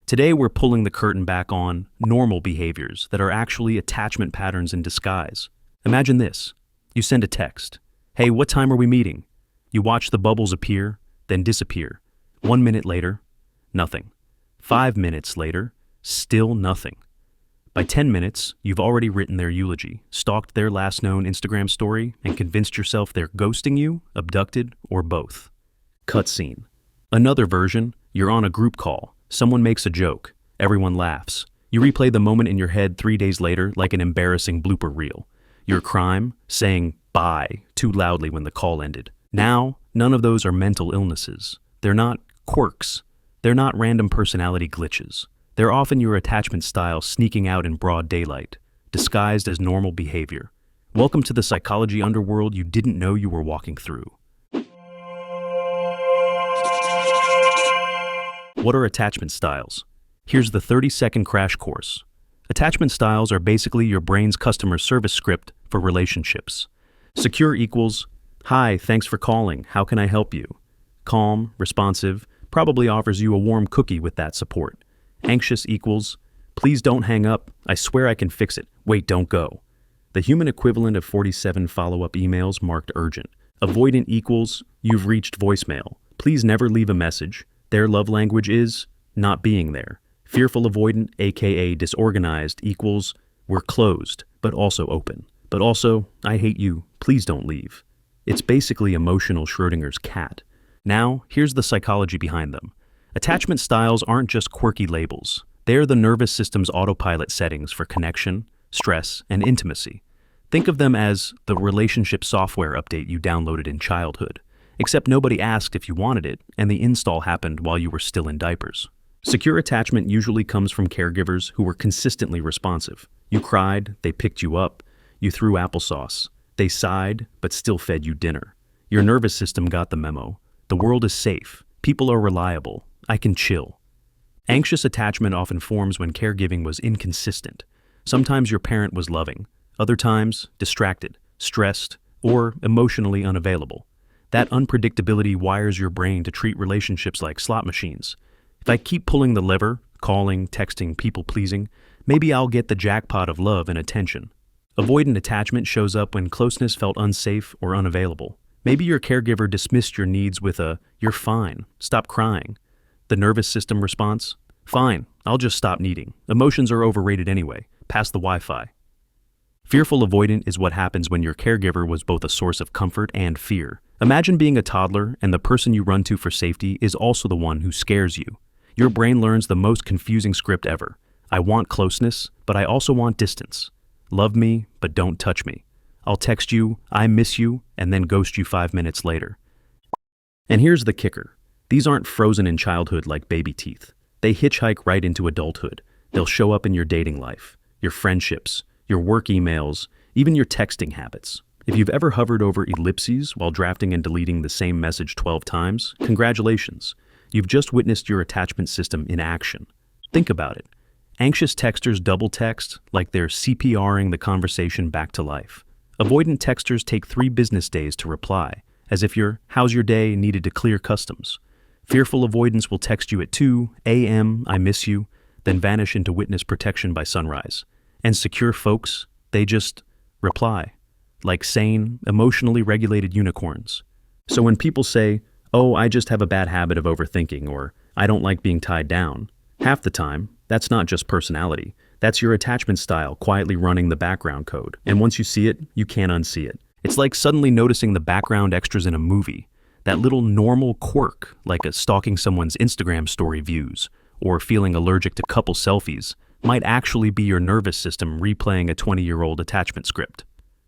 Today we're pulling the curtain back on normal behaviors that are actually attachment patterns in disguise. Imagine this. You send a text. Hey, what time are we meeting? You watch the bubbles appear, then disappear. 1 minute later, nothing. 5 minutes later, still nothing. By 10 minutes, you've already written their eulogy, stalked their last known Instagram story, and convinced yourself they're ghosting you, abducted, or both. Cutscene. Another version, you're on a group call. Someone makes a joke. Everyone laughs. You replay the moment in your head 3 days later like an embarrassing blooper reel. Your crime, saying bye too loudly when the call ended. Now, none of those are mental illnesses. They're not quirks. They're not random personality glitches. They're often your attachment style sneaking out in broad daylight, disguised as normal behavior. Welcome to the psychology underworld you didn't know you were walking through. What are attachment styles? Here's the 30-second crash course. Attachment styles are basically your brain's customer service script for relationships. Secure equals, hi, thanks for calling, how can I help you? Calm, responsive, probably offers you a warm cookie with that support. Anxious equals, please don't hang up, I swear I can fix it, wait, don't go. The human equivalent of 47 follow-up emails marked urgent. Avoidant equals, you've reached voicemail, please never leave a message. Their love language is not being there. Fearful-Avoidant, aka disorganized, equals, we're closed, but also open. But also, I hate you, please don't leave. It's basically emotional Schrodinger's cat. Now, here's the psychology behind them. Attachment styles aren't just quirky labels. They're the nervous system's autopilot settings for connection, stress, and intimacy. Think of them as the relationship software update you downloaded in childhood. Except nobody asked if you wanted it, and the install happened while you were still in diapers. Secure attachment usually comes from caregivers who were consistently responsive. You cried, they picked you up. You threw applesauce. They sighed, but still fed you dinner. Your nervous system got the memo. The world is safe. People are reliable. I can chill. Anxious attachment often forms when caregiving was inconsistent. Sometimes your parent was loving. Other times, distracted, stressed, or emotionally unavailable. That unpredictability wires your brain to treat relationships like slot machines. If I keep pulling the lever, calling, texting, people-pleasing, maybe I'll get the jackpot of love and attention. Avoidant attachment shows up when closeness felt unsafe or unavailable. Maybe your caregiver dismissed your needs with a, you're fine, stop crying. The nervous system response, fine, I'll just stop needing. Emotions are overrated anyway. Pass the Wi-Fi. Fearful-Avoidant is what happens when your caregiver was both a source of comfort and fear. Imagine being a toddler and the person you run to for safety is also the one who scares you. Your brain learns the most confusing script ever. I want closeness, but I also want distance. Love me, but don't touch me. I'll text you, I miss you, and then ghost you 5 minutes later. And here's the kicker. These aren't frozen in childhood like baby teeth. They hitchhike right into adulthood. They'll show up in your dating life, your friendships, your work emails, even your texting habits. If you've ever hovered over ellipses while drafting and deleting the same message 12 times, congratulations. You've just witnessed your attachment system in action. Think about it. Anxious texters double text like they're CPRing the conversation back to life. Avoidant texters take 3 business days to reply, as if your how's your day needed to clear customs. Fearful avoidance will text you at 2 a.m., I miss you, then vanish into witness protection by sunrise. And secure folks, they just reply, like sane, emotionally regulated unicorns. So when people say, oh, I just have a bad habit of overthinking, or I don't like being tied down, half the time, that's not just personality. That's your attachment style quietly running the background code. And once you see it, you can't unsee it. It's like suddenly noticing the background extras in a movie. That little normal quirk, like stalking someone's Instagram story views, or feeling allergic to couple selfies, might actually be your nervous system replaying a 20-year-old attachment script.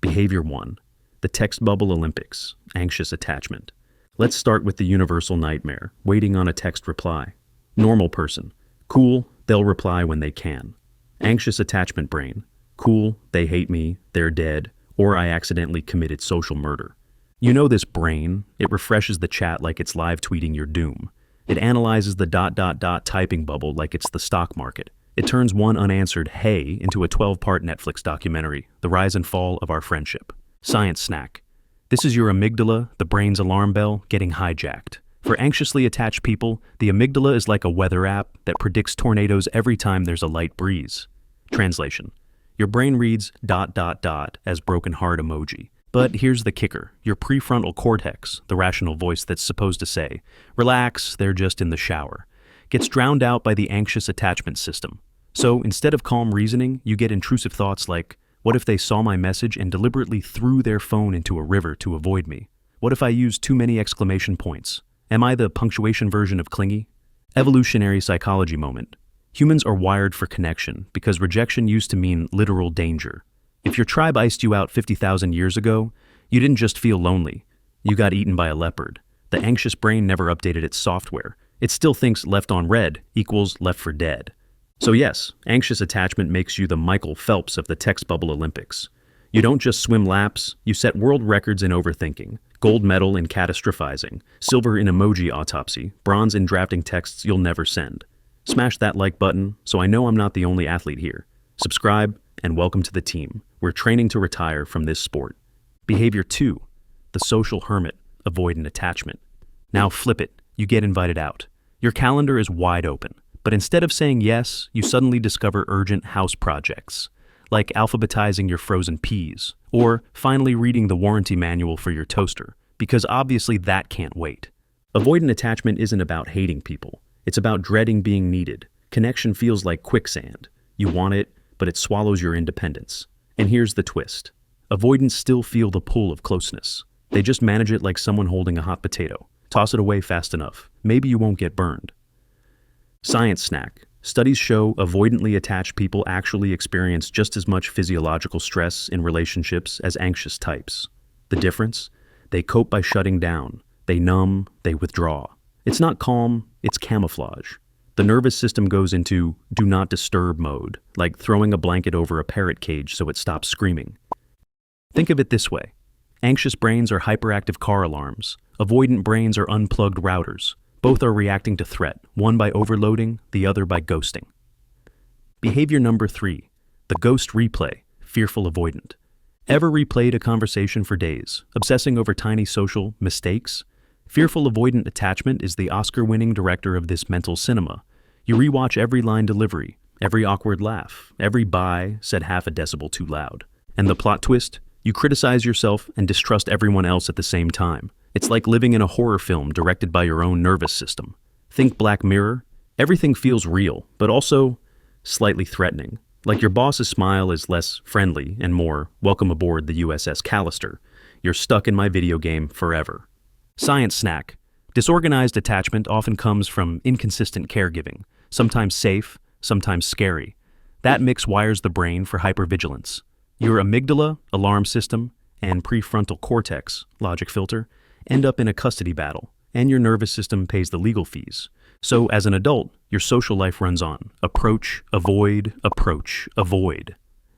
Behavior 1. The text bubble Olympics. Anxious attachment. Let's start with the universal nightmare, waiting on a text reply. Normal person. Cool, they'll reply when they can. Anxious attachment brain. Cool, they hate me, they're dead, or I accidentally committed social murder. You know this brain, it refreshes the chat like it's live tweeting your doom. It analyzes the ... typing bubble like it's the stock market. It turns one unanswered hey into a 12-part Netflix documentary, The Rise and Fall of Our Friendship. Science snack. This is your amygdala, the brain's alarm bell, getting hijacked. For anxiously attached people, the amygdala is like a weather app that predicts tornadoes every time there's a light breeze. Translation: your brain reads ... as broken heart emoji. But here's the kicker. Your prefrontal cortex, the rational voice that's supposed to say, "Relax, they're just in the shower," gets drowned out by the anxious attachment system. So instead of calm reasoning, you get intrusive thoughts like, what if they saw my message and deliberately threw their phone into a river to avoid me? What if I used too many exclamation points? Am I the punctuation version of clingy? Evolutionary psychology moment. Humans are wired for connection because rejection used to mean literal danger. If your tribe iced you out 50,000 years ago, you didn't just feel lonely. You got eaten by a leopard. The anxious brain never updated its software. It still thinks left on red equals left for dead. So yes, anxious attachment makes you the Michael Phelps of the text bubble Olympics. You don't just swim laps, you set world records in overthinking, gold medal in catastrophizing, silver in emoji autopsy, bronze in drafting texts you'll never send. Smash that like button so I know I'm not the only athlete here. Subscribe, and welcome to the team. We're training to retire from this sport. Behavior 2, the social hermit, avoidant attachment. Now flip it, you get invited out. Your calendar is wide open, but instead of saying yes, you suddenly discover urgent house projects, like alphabetizing your frozen peas, or finally reading the warranty manual for your toaster, because obviously that can't wait. Avoidant attachment isn't about hating people. It's about dreading being needed. Connection feels like quicksand. You want it, but it swallows your independence. And here's the twist. Avoidants still feel the pull of closeness. They just manage it like someone holding a hot potato. Toss it away fast enough. Maybe you won't get burned. Science snack. Studies show avoidantly attached people actually experience just as much physiological stress in relationships as anxious types. The difference? They cope by shutting down. They numb, they withdraw. It's not calm, it's camouflage. The nervous system goes into do not disturb mode, like throwing a blanket over a parrot cage so it stops screaming. Think of it this way. Anxious brains are hyperactive car alarms. Avoidant brains are unplugged routers. Both are reacting to threat, one by overloading, the other by ghosting. Behavior number 3, the ghost replay, fearful-avoidant. Ever replayed a conversation for days, obsessing over tiny social mistakes? Fearful-avoidant attachment is the Oscar-winning director of this mental cinema. You rewatch every line delivery, every awkward laugh, every bye said half a decibel too loud. And the plot twist? You criticize yourself and distrust everyone else at the same time. It's like living in a horror film directed by your own nervous system. Think Black Mirror. Everything feels real, but also slightly threatening. Like your boss's smile is less friendly and more, welcome aboard the USS Callister. You're stuck in my video game forever. Science snack. Disorganized attachment often comes from inconsistent caregiving, sometimes safe, sometimes scary. That mix wires the brain for hypervigilance. Your amygdala, alarm system, and prefrontal cortex, logic filter, end up in a custody battle, and your nervous system pays the legal fees. So as an adult, your social life runs on. Approach, avoid,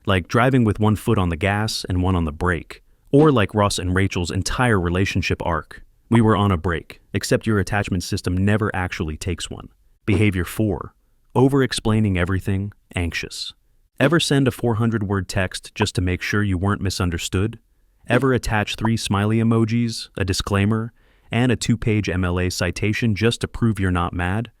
like driving with one foot on the gas and one on the brake. Or like Ross and Rachel's entire relationship arc. We were on a break, except your attachment system never actually takes one. Behavior 4, over-explaining everything, anxious. Ever send a 400-word text just to make sure you weren't misunderstood? Ever attach 3 smiley emojis, a disclaimer, and a 2-page MLA citation just to prove you're not mad?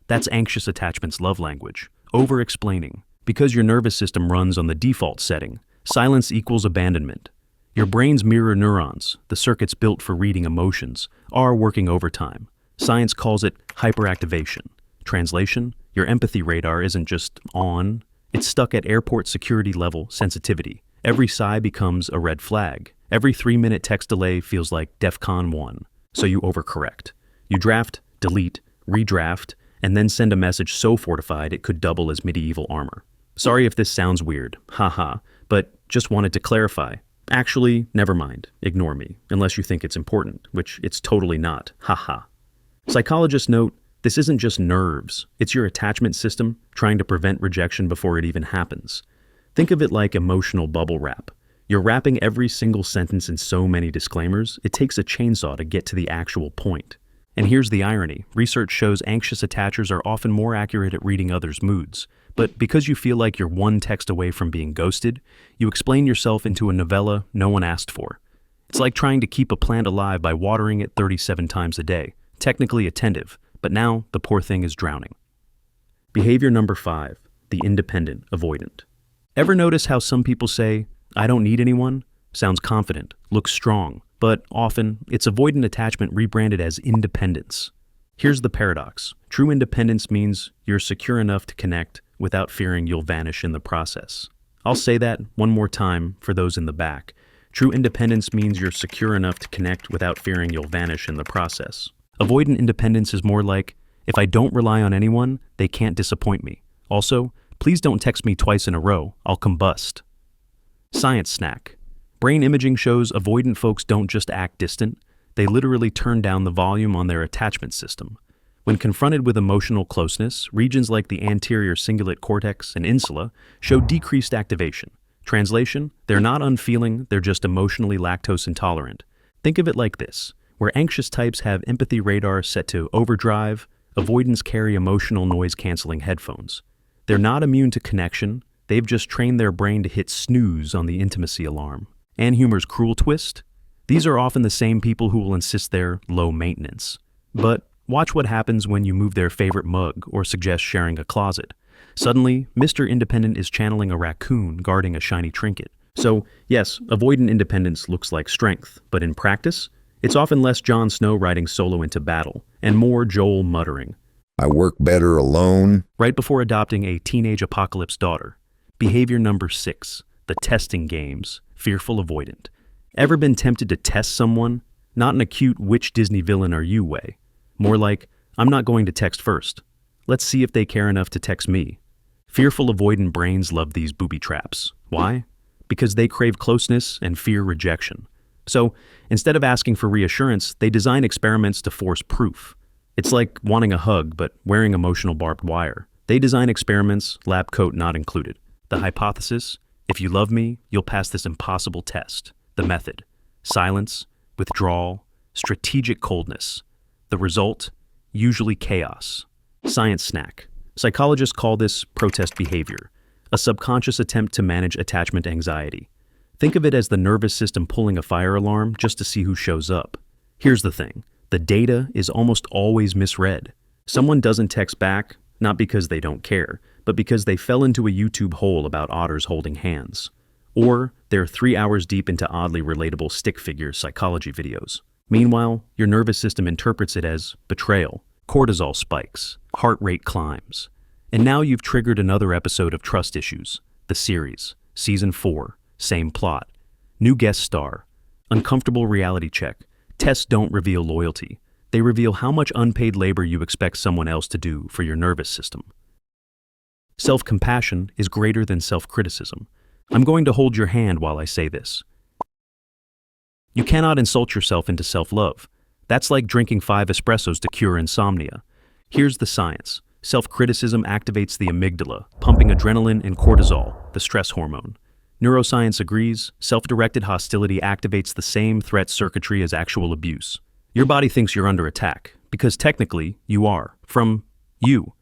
That's anxious attachment's love language, over-explaining, because your nervous system runs on the default setting. Silence equals abandonment. Your brain's mirror neurons, the circuits built for reading emotions, are working overtime. Science calls it hyperactivation. Translation, your empathy radar isn't just on, it's stuck at airport security level sensitivity. Every sigh becomes a red flag. Every 3-minute text delay feels like DEFCON 1. So you overcorrect. You draft, delete, redraft, and then send a message so fortified it could double as medieval armor. Sorry if this sounds weird, haha, but just wanted to clarify. Actually, never mind, ignore me, unless you think it's important, which it's totally not, haha. Psychologists note, this isn't just nerves, it's your attachment system trying to prevent rejection before it even happens. Think of it like emotional bubble wrap. You're wrapping every single sentence in so many disclaimers, it takes a chainsaw to get to the actual point. And here's the irony. Research shows anxious attachers are often more accurate at reading others' moods. But because you feel like you're one text away from being ghosted, you explain yourself into a novella no one asked for. It's like trying to keep a plant alive by watering it 37 times a day. technically attentive, but now the poor thing is drowning. Behavior number 5, the independent avoidant. Ever notice how some people say, "I don't need anyone"? Sounds confident, looks strong, but often it's avoidant attachment rebranded as independence. Here's the paradox. True independence means you're secure enough to connect without fearing you'll vanish in the process. I'll say that one more time for those in the back. True independence means you're secure enough to connect without fearing you'll vanish in the process. Avoidant independence is more like, if I don't rely on anyone, they can't disappoint me. Also, please don't text me twice in a row, I'll combust. Science snack. Brain imaging shows avoidant folks don't just act distant, they literally turn down the volume on their attachment system. When confronted with emotional closeness, regions like the anterior cingulate cortex and insula show decreased activation. Translation, they're not unfeeling, they're just emotionally lactose intolerant. Think of it like this, where anxious types have empathy radar set to overdrive, avoidants carry emotional noise-canceling headphones. They're not immune to connection, they've just trained their brain to hit snooze on the intimacy alarm. And humor's cruel twist? These are often the same people who will insist they're low maintenance. But watch what happens when you move their favorite mug or suggest sharing a closet. Suddenly, Mr. Independent is channeling a raccoon guarding a shiny trinket. So, yes, avoidant independence looks like strength, but in practice, it's often less Jon Snow riding solo into battle, and more Joel muttering, "I work better alone," right before adopting a teenage apocalypse daughter. Behavior number 6, the testing games, Fearful-Avoidant. Ever been tempted to test someone? Not in a cute which Disney villain are you way. More like, I'm not going to text first. Let's see if they care enough to text me. Fearful-Avoidant brains love these booby traps. Why? Because they crave closeness and fear rejection. So, instead of asking for reassurance, they design experiments to force proof. It's like wanting a hug, but wearing emotional barbed wire. They design experiments, lab coat not included. The hypothesis? If you love me, you'll pass this impossible test. The method: silence, withdrawal, strategic coldness. The result? Usually chaos. Science snack. Psychologists call this protest behavior, a subconscious attempt to manage attachment anxiety. Think of it as the nervous system pulling a fire alarm just to see who shows up. Here's the thing. The data is almost always misread. Someone doesn't text back, not because they don't care, but because they fell into a YouTube hole about otters holding hands. Or they're 3 hours deep into oddly relatable stick figure psychology videos. Meanwhile, your nervous system interprets it as betrayal, cortisol spikes, heart rate climbs. And now you've triggered another episode of Trust Issues, the series, Season 4, same plot. New guest star, uncomfortable reality check. Tests don't reveal loyalty. They reveal how much unpaid labor you expect someone else to do for your nervous system. Self-compassion is greater than self-criticism. I'm going to hold your hand while I say this. You cannot insult yourself into self-love. That's like drinking 5 espressos to cure insomnia. Here's the science. Self-criticism activates the amygdala, pumping adrenaline and cortisol, the stress hormone. Neuroscience agrees, self-directed hostility activates the same threat circuitry as actual abuse. Your body thinks you're under attack, because technically, you are. From you.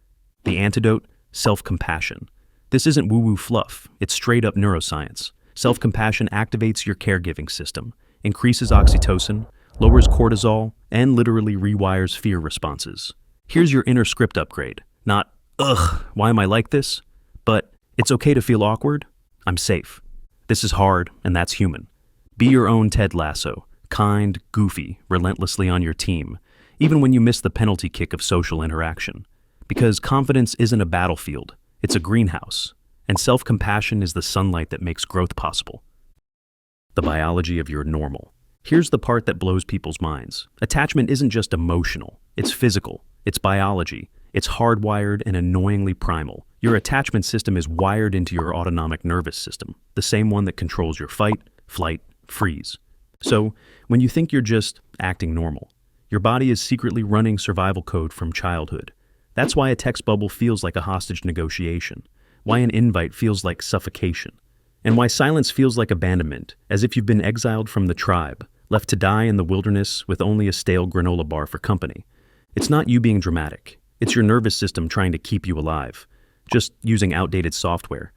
The antidote? Self-compassion. This isn't woo-woo fluff, it's straight-up neuroscience. Self-compassion activates your caregiving system, increases oxytocin, lowers cortisol, and literally rewires fear responses. Here's your inner script upgrade. Not, ugh, why am I like this? But, it's okay to feel awkward. I'm safe. This is hard, and that's human. Be your own Ted Lasso, kind, goofy, relentlessly on your team, even when you miss the penalty kick of social interaction. Because confidence isn't a battlefield, it's a greenhouse, and self-compassion is the sunlight that makes growth possible. The biology of your normal. Here's the part that blows people's minds. Attachment isn't just emotional, it's physical, it's biology, it's hardwired and annoyingly primal. Your attachment system is wired into your autonomic nervous system, the same one that controls your fight, flight, freeze. So, when you think you're just acting normal, your body is secretly running survival code from childhood. That's why a text bubble feels like a hostage negotiation, why an invite feels like suffocation, and why silence feels like abandonment, as if you've been exiled from the tribe, left to die in the wilderness with only a stale granola bar for company. It's not you being dramatic, it's your nervous system trying to keep you alive, just using outdated software.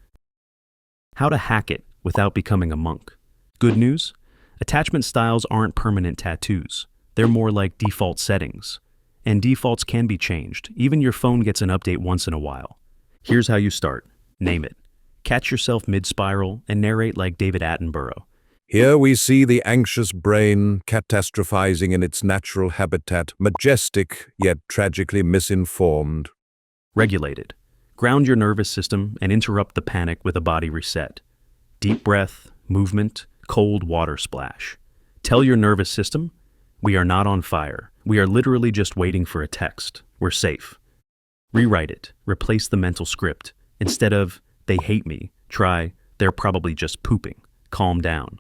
How to hack it without becoming a monk. Good news? Attachment styles aren't permanent tattoos. They're more like default settings. and defaults can be changed. Even your phone gets an update once in a while. Here's how you start. Name it. Catch yourself mid-spiral and narrate like David Attenborough. Here we see the anxious brain catastrophizing in its natural habitat, majestic yet tragically misinformed. Regulated. Ground your nervous system and interrupt the panic with a body reset. Deep breath, movement, cold water splash. Tell your nervous system, we are not on fire. We are literally just waiting for a text. We're safe. Rewrite it. Replace the mental script. Instead of, they hate me, try, they're probably just pooping. Calm down.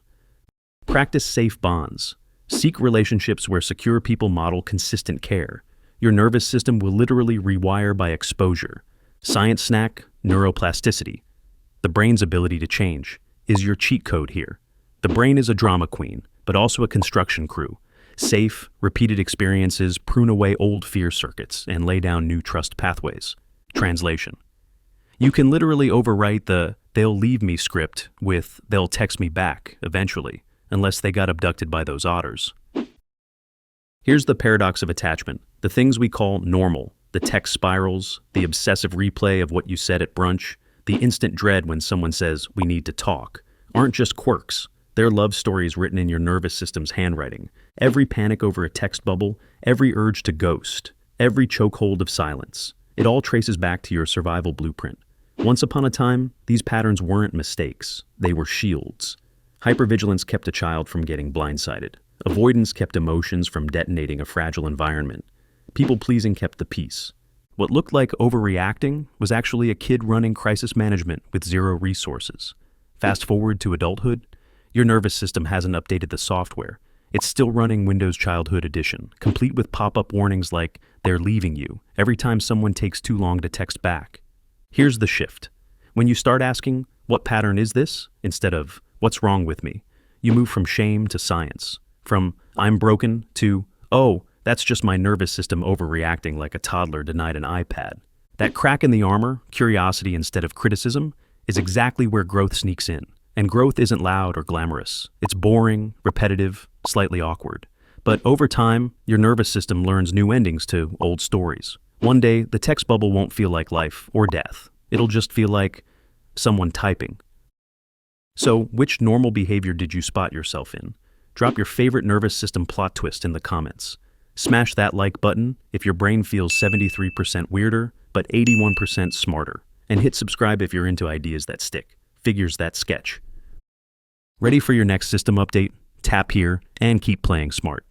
Practice safe bonds. Seek relationships where secure people model consistent care. Your nervous system will literally rewire by exposure. Science snack, neuroplasticity. The brain's ability to change is your cheat code here. The brain is a drama queen, but also a construction crew. Safe, repeated experiences prune away old fear circuits and lay down new trust pathways. Translation. You can literally overwrite the "they'll leave me" script with "they'll text me back eventually," unless they got abducted by those otters. Here's the paradox of attachment. The things we call normal, the text spirals, the obsessive replay of what you said at brunch, the instant dread when someone says, "we need to talk," aren't just quirks. They're love stories written in your nervous system's handwriting. Every panic over a text bubble, every urge to ghost, every chokehold of silence. It all traces back to your survival blueprint. Once upon a time, these patterns weren't mistakes. They were shields. Hypervigilance kept a child from getting blindsided. Avoidance kept emotions from detonating a fragile environment. People-pleasing kept the peace. What looked like overreacting was actually a kid running crisis management with zero resources. Fast forward to adulthood, your nervous system hasn't updated the software. It's still running Windows Childhood Edition, complete with pop-up warnings like, "they're leaving you," every time someone takes too long to text back. Here's the shift. When you start asking, "what pattern is this?" instead of, "what's wrong with me?" you move from shame to science. From, "I'm broken," to, "oh, that's just my nervous system overreacting like a toddler denied an iPad." That crack in the armor, curiosity instead of criticism, is exactly where growth sneaks in. And growth isn't loud or glamorous. It's boring, repetitive, slightly awkward. But over time, your nervous system learns new endings to old stories. One day, the text bubble won't feel like life or death. It'll just feel like someone typing. So, which normal behavior did you spot yourself in? Drop your favorite nervous system plot twist in the comments. Smash that like button if your brain feels 73% weirder, but 81% smarter. And hit subscribe if you're into ideas that stick, figures that sketch. Ready for your next system update? Tap here and keep playing smart.